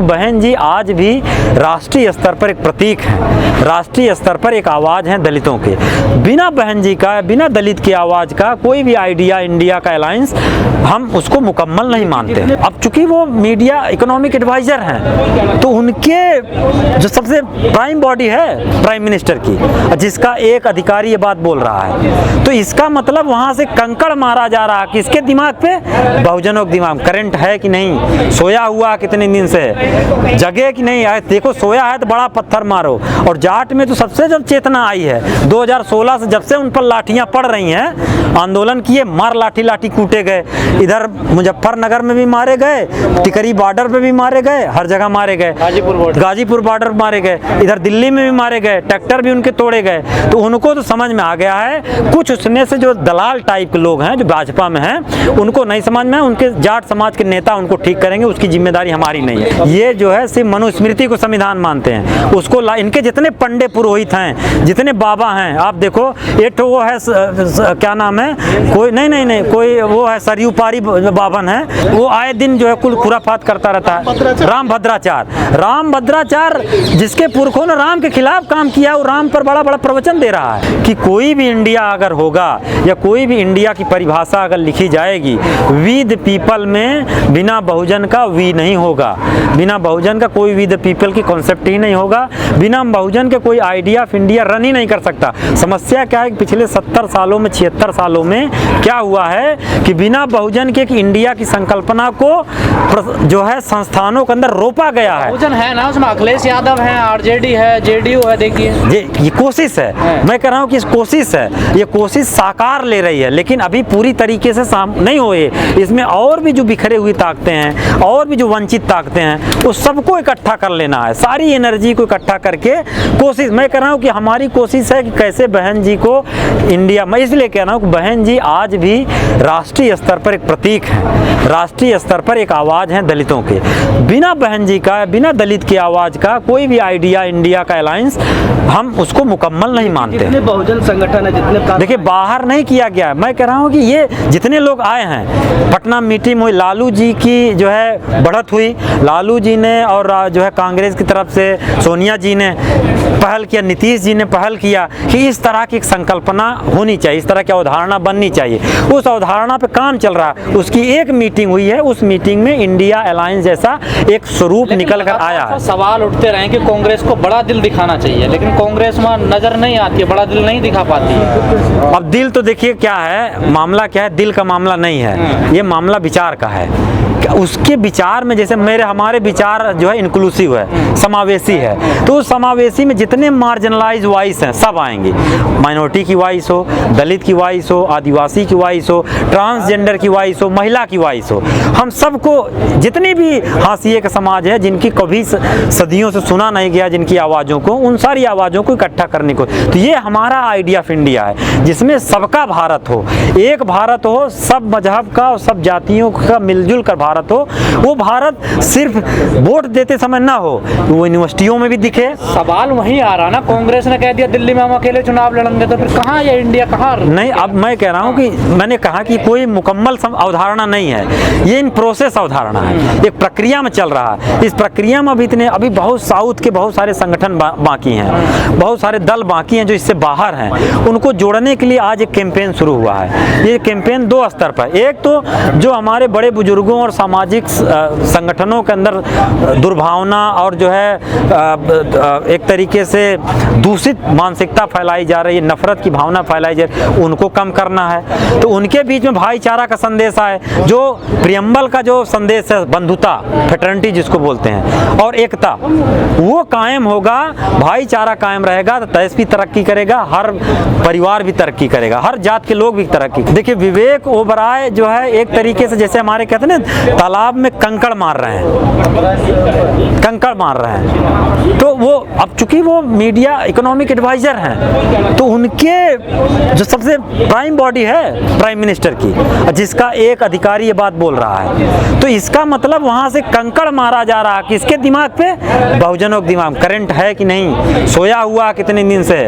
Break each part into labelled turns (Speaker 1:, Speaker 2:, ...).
Speaker 1: बहन जी आज भी राष्ट्रीय स्तर पर एक प्रतीक हैं, राष्ट्रीय स्तर पर एक आवाज़ हैं दलितों के। बिना बहन जी का, बिना दलित की आवाज़ का कोई भी आइडिया इंडिया का अलायंस हम उसको मुकम्मल नहीं मानते। अब चूंकि वो मीडिया इकोनॉमिक एडवाइज़र हैं तो उनके जो सबसे प्राइम बॉडी है प्राइम मिनिस्टर की, जिसका एक अधिकारी ये बात बोल रहा है, तो इसका मतलब वहाँ से कंकड़ मारा जा रहा है किसके दिमाग पे? बहुजनों के दिमाग। करंट है कि नहीं, सोया हुआ कितने दिन से, जगे कि नहीं आए? देखो सोया है तो बड़ा पत्थर मारो। और जाट में तो सबसे जब चेतना आई है 2016 से, जब से उन पर लाठियां पड़ रही हैं, आंदोलन किए, मार लाठी लाठी कूटे गए। इधर मुजफ्फरनगर में भी मारे गए, टिकरी बॉर्डर पे भी मारे गए, हर जगह मारे गए, गाजीपुर बॉर्डर मारे गए, इधर दिल्ली में भी मारे गए, ट्रैक्टर भी उनके तोड़े गए। तो उनको तो समझ में आ गया है, कुछ उसमें से जो दलाल टाइप के लोग हैं जो भाजपा में हैं उनको नहीं समझ में, उनके जाट समाज के नेता उनको ठीक करेंगे, उसकी जिम्मेदारी हमारी नहीं है। ये जो है सिर्फ मनुस्मृति को संविधान मानते हैं, उसको इनके जितने पंडे पुरोहित हैं, जितने बाबा हैं, आप देखो एक तो वो है क्या नाम है, कोई नहीं कोई वो है सरयू पारी बावन है, वो आए दिन जो है कुल खुराफात करता रहता है। राम भद्राचार जिसके पुरखों ने राम के खिलाफ काम किया, वो राम पर बड़ा बड़ा प्रवचन दे रहा है कि कोई भी इंडिया अगर होगा या कोई भी इंडिया की परिभाषा अगर लिखी जाएगी, वी द पीपल में बिना बहुजन का वी नहीं होगा, बिना बहुजन का कोई वी द पीपल की कॉन्सेप्ट ही नहीं होगा, बिना बहुजन के कोई आइडिया ऑफ इंडिया रन ही नहीं कर सकता। समस्या क्या है कि पिछले 70 सालों में 76 सालों में क्या हुआ है कि बिना बहुजन के इंडिया की संकल्पना को जो है संस्थानों के अंदर रोपा गया है।
Speaker 2: बहुजन है ना, उसमें अखिलेश यादव है, आरजेडी है, जेडीयू है। देखिए
Speaker 1: ये कोशिश है, मैं कह रहा हूँ कि कोशिश है, ये कोशिश साकार ले रही है, लेकिन अभी पूरी तरीके से नहीं हुए। इसमें और भी जो बिखरे हुई ताकतें हैं, और भी जो वंचित ताकतें हैं, उस सबको इकट्ठा कर लेना है, सारी एनर्जी को इकट्ठा करके कोशिश। मैं कह रहा हूँ कि हमारी कोशिश है कि कैसे बहन जी को इंडिया, मैं इसलिए कह रहा हूँ कि बहन जी आज भी राष्ट्रीय स्तर पर एक प्रतीक है, राष्ट्रीय स्तर पर एक आवाज़ है दलितों के। बिना बहन जी का, बिना दलित की आवाज़ का कोई भी आइडिया इंडिया का अलायंस हम उसको मुकम्मल नहीं मानते।
Speaker 3: जितने बहुजन संगठन है, जितने
Speaker 1: देखिए बाहर नहीं किया गया। मैं कह रहा हूँ कि ये जितने लोग आए हैं, पटना मीटिंग हुई, लालू जी की जो है बढ़त हुई, लालू जी ने और जो है कांग्रेस की तरफ से सोनिया जी ने पहल किया, नीतीश जी ने पहल किया कि इस तरह की एक संकल्पना होनी चाहिए, इस तरह की अवधारणा बननी चाहिए। उस अवधारणा पे काम चल रहा है, उसकी एक मीटिंग हुई है, उस मीटिंग में इंडिया अलायंस जैसा एक स्वरूप निकल कर आया है।
Speaker 2: सवाल उठते रहे कि कांग्रेस को बड़ा दिल दिखाना चाहिए, लेकिन कांग्रेस में नजर नहीं आती है, बड़ा दिल नहीं दिखा पाती है।
Speaker 1: अब दिल तो देखिए क्या है, मामला क्या है, दिल का मामला नहीं है, ये मामला विचार का है। उसके विचार में जैसे हमारे विचार जो है इंक्लूसिव है, समावेशी है, तो उस समावेशी में जितने मार्जिनलाइज वॉइस हैं सब आएंगे। माइनॉरिटी की वॉइस हो, दलित की वॉइस हो, आदिवासी की वॉइस हो, ट्रांसजेंडर की वॉइस हो, महिला की वॉइस हो, हम सबको, जितने भी हाशिए का समाज है जिनकी कभी सदियों से सुना नहीं गया जिनकी आवाज़ों को, उन सारी आवाज़ों को इकट्ठा करने को, तो ये हमारा आइडिया ऑफ इंडिया है जिसमें सबका भारत हो, एक भारत हो, सब मजहब का और सब जातियों का मिलजुल कर भारत हो। वो भारत सिर्फ वोट देते समय ना हो, वो यूनिवर्सिटियों में भी दिखे।
Speaker 2: सवाल वही आ रहा ना, कांग्रेस ने कह दिया दिल्ली में हम अकेले चुनाव लड़ेंगे, तो फिर कहाँ ये इंडिया कहाँ?
Speaker 1: नहीं, अब मैं कह रहा हूँ कि मैंने कहा कि कोई मुकम्मल अवधारणा नहीं है, ये इन प्रोसेस अवधारणा है, एक प्रक्रिया में चल रहा है। इस प्रक्रिया में अभी बहुत साउथ के बहुत सारे संगठन बाकी हैं, बहुत सारे दल बाकी हैं जो इससे बाहर हैं, उनको जोड़ने के लिए आज एक कैंपेन शुरू हुआ है। ये कैंपेन 2 स्तर पर, एक तो जो हमारे बड़े बुजुर्गों और सामाजिक संगठनों के अंदर दुर्भावना और जो है एक तरीके से दूषित मानसिकता फैलाई जा रही है, नफरत की भावना फैलाई जा रही है, उनको कम करना है। तो उनके बीच में भाईचारा का संदेश आए, जो प्रियम्बल का जो संदेश है, बंधुता, फ्रेटर्निटी जिसको बोलते हैं, और एकता, वो कायम होगा, भाईचारा कायम रहेगा तो देश भी तरक्की करेगा, हर परिवार भी तरक्की करेगा, हर जात के लोग भी तरक्की। देखिए विवेक ओबराय जो है एक तरीके से जैसे हमारे कहते हैं ना, तालाब में कंकड़ मार रहे हैं, तो वो अब चूंकि वो मीडिया इकोनॉमिक एडवाइज़र हैं, तो उनके जो सबसे प्राइम बॉडी है प्राइम मिनिस्टर की, जिसका एक अधिकारी ये बात बोल रहा है, तो इसका मतलब वहाँ से कंकड़ मारा जा रहा है किसके दिमाग पे? बहुजनों के दिमाग। करंट है कि नहीं, सोया हुआ कितने दिन से,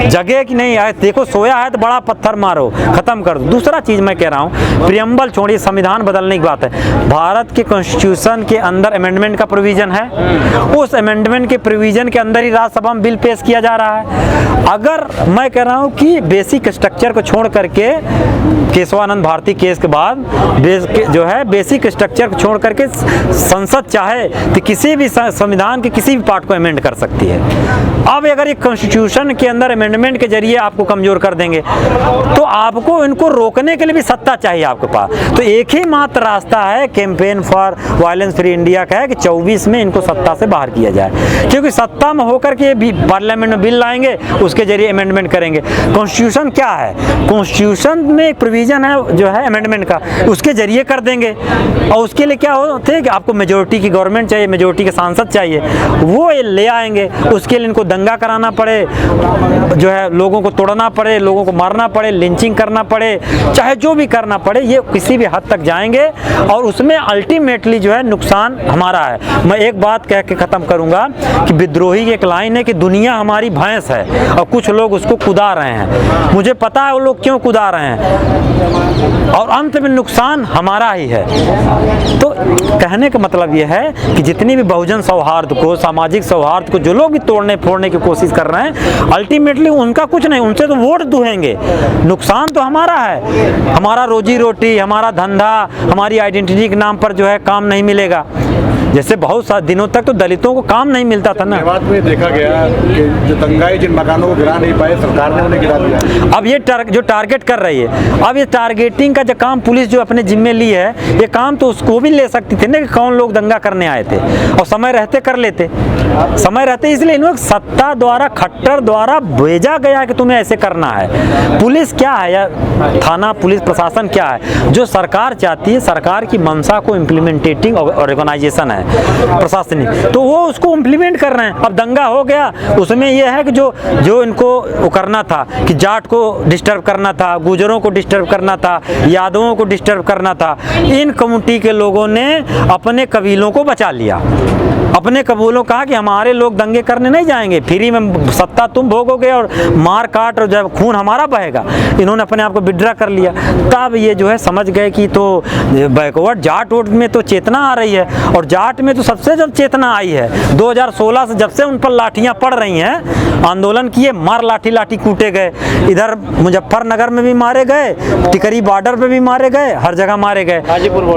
Speaker 1: जगे कि नहीं? देखो सोया है तो बड़ा पत्थर मारो, ख़त्म कर दो। दूसरा चीज़ मैं कह रहा हूँ, प्रियम्बल छोड़िए, संविधान बदलने की बात है। भारत के कॉन्स्टिट्यूशन के अंदर अमेंडमेंट का प्रोविज़न है, उस अमेंडमेंट के प्रोविज़न के अंदर ही राज्यसभा में बिल पेश किया जा रहा है। अगर मैं कह रहा हूँ कि बेसिक स्ट्रक्चर को छोड़ करके, केशवानंद भारती केस के बाद जो है बेसिक स्ट्रक्चर को छोड़ करके संसद चाहे तो किसी भी संविधान के किसी भी पार्ट को अमेंड कर सकती है। अब अगर एक कॉन्स्टिट्यूशन के अंदर अमेंडमेंट के जरिए आपको कमज़ोर कर देंगे तो आपको इनको रोकने के लिए भी सत्ता चाहिए आपके पास। तो एक ही मात्र रास्ता है campaign for violence free India का, है कि 24 में इनको सत्ता से बाहर किया जाए, क्योंकि सत्ता में होकर के भी पार्लियामेंट में बिल लाएंगे, उसके जरिए अमेंडमेंट करेंगे। कॉन्स्टिट्यूशन क्या है? कॉन्स्टिट्यूशन में एक प्रोविज़न है जो है अमेंडमेंट का, उसके जरिए कर देंगे। और उसके लिए क्या होते हैं कि आपको मेजोरिटी की गवर्नमेंट चाहिए, मेजोरिटी के सांसद चाहिए, वो ले आएंगे। उसके लिए इनको दंगा कराना पड़े, जो है लोगों को तोड़ना पड़े, लोगों को मारना पड़े, लिंचिंग करना पड़े, चाहे जो भी करना पड़े, ये किसी भी हद तक जाएंगे और उसमें अल्टीमेटली जो है नुकसान हमारा है। मैं एक बात कह के ख़त्म करूँगा कि विद्रोही की एक लाइन है कि दुनिया हमारी भैंस है और कुछ लोग उसको कुदा रहे हैं। मुझे पता है वो लोग क्यों कुदा रहे हैं और अंत में नुकसान हमारा ही है। तो कहने का मतलब ये है कि जितनी भी बहुजन सौहार्द को, सामाजिक सौहार्द को जो लोग भी तोड़ने फोड़ने की कोशिश कर रहे हैं, अल्टीमेटली उनका कुछ नहीं, उनसे तो वोट दुहेंगे, नुकसान तो हमारा है। हमारा रोजी रोटी, हमारा धंधा, हमारी आइडेंटिटी के नाम पर जो है काम नहीं मिलेगा। जैसे बहुत सारे दिनों तक तो दलितों को काम नहीं मिलता था ना।
Speaker 4: मेवात में देखा गया कि जो दंगाई जिन मकानों को गिरा नहीं पाए, सरकार ने उन्हें गिरा दिया।
Speaker 1: अब ये जो टारगेट कर रही है, अब ये टारगेटिंग का जो काम पुलिस जो अपने जिम्मे ली है, ये काम तो उसको भी ले सकती थी ना कि कौन लोग दंगा करने आए थे और समय रहते कर लेते, समय रहते। इसलिए इन्होंने सत्ता द्वारा, खट्टर द्वारा भेजा गया कि तुम्हें ऐसे करना है। पुलिस क्या है या थाना पुलिस प्रशासन क्या है? जो सरकार चाहती है, सरकार की मंशा को इम्प्लीमेंटेटिंग ऑर्गेनाइजेशन है प्रशासनिक, तो वो उसको इम्प्लीमेंट कर रहे हैं। अब दंगा हो गया, उसमें यह है कि जो इनको वो करना था कि जाट को डिस्टर्ब करना था, गुजरों को डिस्टर्ब करना था, यादवों को डिस्टर्ब करना था, इन कम्युनिटी के लोगों ने अपने कबीलों को बचा लिया। अपने कबूलों कहा कि हमारे लोग दंगे करने नहीं जाएंगे, फ्री में सत्ता तुम भोगोगे और मार काट और जब खून हमारा बहेगा। इन्होंने अपने आप को विड्रा कर लिया। तब ये जो है समझ गए कि तो बैकवर्ड जाट वोट में तो चेतना आ रही है, और जाट में तो सबसे जब चेतना आई है 2016 से, जब से उन पर लाठियां पड़ रही हैं, आंदोलन किए, मार लाठी कूटे गए। इधर मुजफ्फरनगर में भी मारे गए, टिकरी बॉर्डर पे भी मारे गए, हर जगह मारे गए,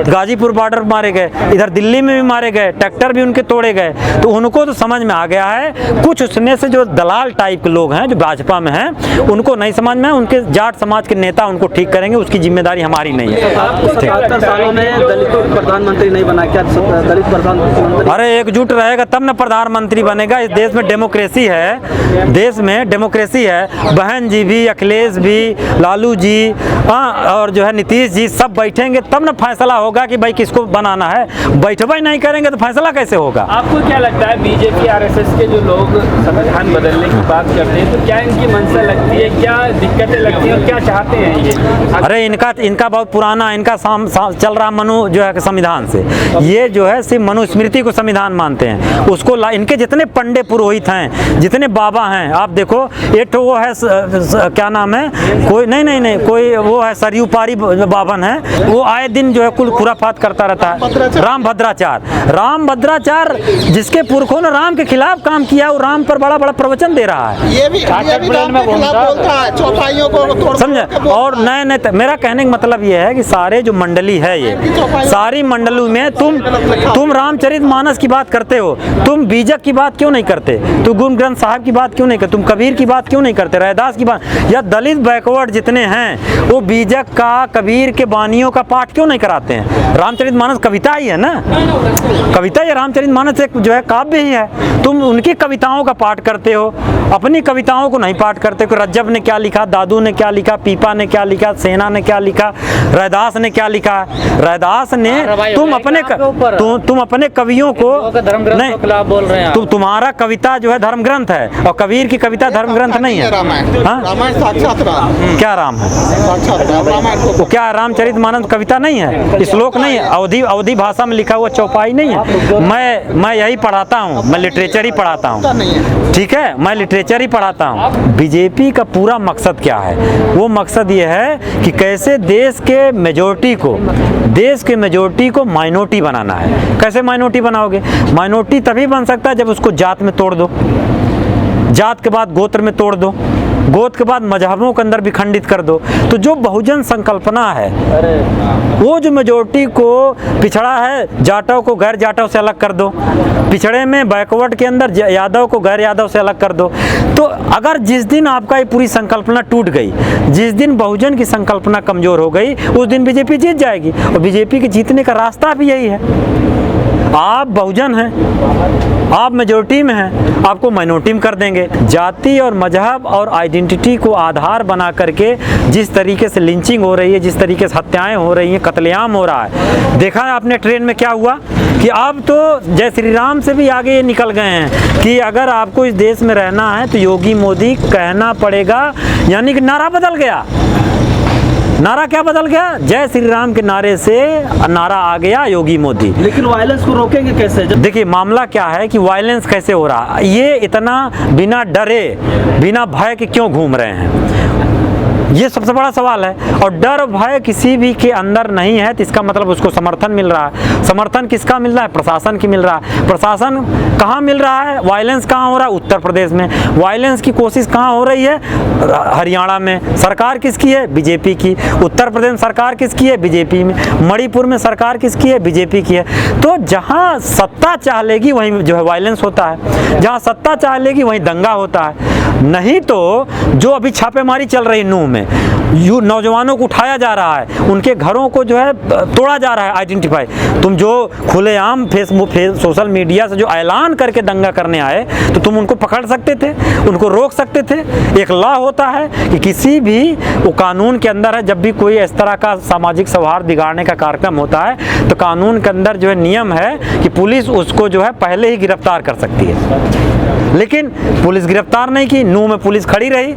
Speaker 1: गाजीपुर बॉर्डर मारे गए, इधर दिल्ली में भी मारे गए, ट्रैक्टर भी उनके तोड़े गए। तो उनको तो समझ में आ गया है। कुछ उसमें से जो दलाल टाइप के लोग हैं जो भाजपा में हैं, उनको नहीं समझ में है, उनके जाट समाज के नेता उनको ठीक करेंगे, उसकी जिम्मेदारी हमारी नहीं है।
Speaker 3: 77 सालों में दलितों को प्रधानमंत्री नहीं बना, क्या दलित प्रधानमंत्री?
Speaker 1: अरे एकजुट रहेगा तब ना प्रधानमंत्री बनेगा। इस देश में डेमोक्रेसी है, देश में डेमोक्रेसी है। बहन जी भी, अखिलेश भी, लालू जी, और जो है नीतीश जी, सब बैठेंगे तब ना फैसला होगा कि भाई किसको बनाना है। बैठबा ही नहीं करेंगे तो फैसला कैसे होगा?
Speaker 5: आपको क्या लगता है बीजेपी आरएसएस के जो लोग संविधान बदलने की बात करते हैं, तो क्या इनकी मंशा लगती है, क्या दिक्कतें लगती हैं और क्या चाहते हैं ये?
Speaker 1: अरे इनका बहुत पुराना, इनका चल रहा मनु जो है संविधान से, ये जो है सिर्फ मनुस्मृति को संविधान मानते हैं। उसको इनके जितने पंडे पुरोहित हैं, जितने बाबा हैं, आप देखो एक तो वो है क्या नाम है, कोई नहीं कोई वो है सरयू पारी बावन है, वो आए दिन जो है कुल खुराफात करता रहता है। राम भद्राचार जिसके पुरखों ने राम के खिलाफ काम किया, वो राम पर बड़ा बड़ा प्रवचन दे रहा है,
Speaker 6: ये भी राम के खिलाफ बोलता है, चौपाइयों को
Speaker 1: समझे। और नए मेरा कहने का मतलब ये है कि सारे जो मंडली है, ये सारी मंडली में तुम रामचरितमानस की बात करते हो, तुम बीजक की बात क्यों नहीं करते? तुम गुरु ग्रंथ साहब की बात क्यों नहीं करते? तुम कबीर की बात क्यों नहीं करते? रैदास की बात, या दलित बैकवर्ड जितने हैं वो बीजक का, कबीर के बानियों का पाठ क्यों नहीं कराते हैं? रामचरितमानस कविता ही है ना, कविता या रामचरितमानस एक जो है काव्य ही है। तुम उनकी कविताओं का पाठ करते हो अपनी कविताओं को नहीं पाठ करते कि रज्जब ने क्या लिखा, दादू ने क्या लिखा, पीपा ने क्या लिखा, सेना ने क्या लिखा, रैदास ने क्या लिखा। रैदास ने तुम अपने कवियों को नहीं,
Speaker 2: बोल रहे हैं
Speaker 1: तुम्हारा कविता जो है धर्म ग्रंथ है और कबीर की कविता धर्म ग्रंथ नहीं है।
Speaker 6: रामायण साक्षात राम,
Speaker 1: क्या राम है?
Speaker 6: साक्षात रामायण को
Speaker 1: वो क्या रामचरितमानस कविता नहीं है, श्लोक नहीं है, अवधि भाषा में लिखा हुआ चौपाई नहीं है। मैं यही पढ़ाता हूँ, मैं लिटरेचर ही पढ़ाता हूँ, ठीक है, मैं लिटरेचर ही पढ़ाता हूँ। बीजेपी का पूरा मकसद क्या है? वो मकसद ये है कि कैसे देश के मेजॉरिटी को माइनॉरिटी बनाना है। कैसे माइनॉरिटी बनाओगे? माइनॉरिटी तभी बन सकता है जब उसको जात में तोड़ दो, जात के बाद गोत्र में तोड़ दो, गोत्र के बाद मजहबों के अंदर विखंडित कर दो। तो जो बहुजन संकल्पना है, वो जो मेजॉरिटी को पिछड़ा है, जाटों को गैर जाटों से अलग कर दो, पिछड़े में बैकवर्ड के अंदर यादव को गैर यादव से अलग कर दो। तो अगर जिस दिन आपका ये पूरी संकल्पना टूट गई, जिस दिन बहुजन की संकल्पना कमजोर हो गई, उस दिन बीजेपी जीत जाएगी। और बीजेपी के जीतने का रास्ता भी यही है। आप बहुजन हैं, आप मेजॉरिटी में हैं, आपको माइनॉरिटी में कर देंगे। जाति और मजहब और आइडेंटिटी को आधार बना करके जिस तरीके से लिंचिंग हो रही है, जिस तरीके से हत्याएं हो रही हैं, कत्लेआम हो रहा है, देखा है आपने ट्रेन में क्या हुआ कि अब तो जय श्री राम से भी आगे ये निकल गए हैं कि अगर आपको इस देश में रहना है तो योगी मोदी कहना पड़ेगा। यानी कि नारा बदल गया। नारा क्या बदल गया? जय श्री राम के नारे से नारा आ गया योगी मोदी।
Speaker 3: लेकिन वायलेंस को रोकेंगे कैसे?
Speaker 1: देखिए मामला क्या है कि वायलेंस कैसे हो रहा है, ये इतना बिना डरे बिना भय के क्यों घूम रहे हैं, ये सबसे बड़ा सवाल है। और डर भय किसी भी के अंदर नहीं है तो इसका मतलब उसको समर्थन मिल रहा है। समर्थन किसका मिल रहा है? प्रशासन की मिल रहा है। प्रशासन कहाँ मिल रहा है? वायलेंस कहाँ हो रहा है? उत्तर प्रदेश में। वायलेंस की कोशिश कहाँ हो रही है? हरियाणा में। सरकार किसकी है? बीजेपी की। उत्तर प्रदेश में सरकार किसकी है? बीजेपी में। मणिपुर में सरकार किसकी है? बीजेपी की है। तो जहाँ सत्ता चाह लेगी वहीं जो है वायलेंस होता है, जहाँ सत्ता चाह लेगी वहीं दंगा होता है। नहीं तो जो अभी छापेमारी चल रही नूह में, नौजवानों को उठाया जा रहा है, उनके घरों को जो है तोड़ा जा रहा है, आइडेंटिफाई। तुम जो खुलेआम फेसबुक सोशल मीडिया से जो ऐलान करके दंगा करने आए तो तुम उनको पकड़ सकते थे, उनको रोक सकते थे। एक लॉ होता है कि किसी भी वो कानून के अंदर है, जब भी कोई इस तरह का सामाजिक सौहार्द बिगाड़ने का कार्यक्रम होता है तो कानून के अंदर जो है नियम है कि पुलिस उसको जो है पहले ही गिरफ्तार कर सकती है। लेकिन पुलिस गिरफ्तार नहीं की, नूह में पुलिस खड़ी रही।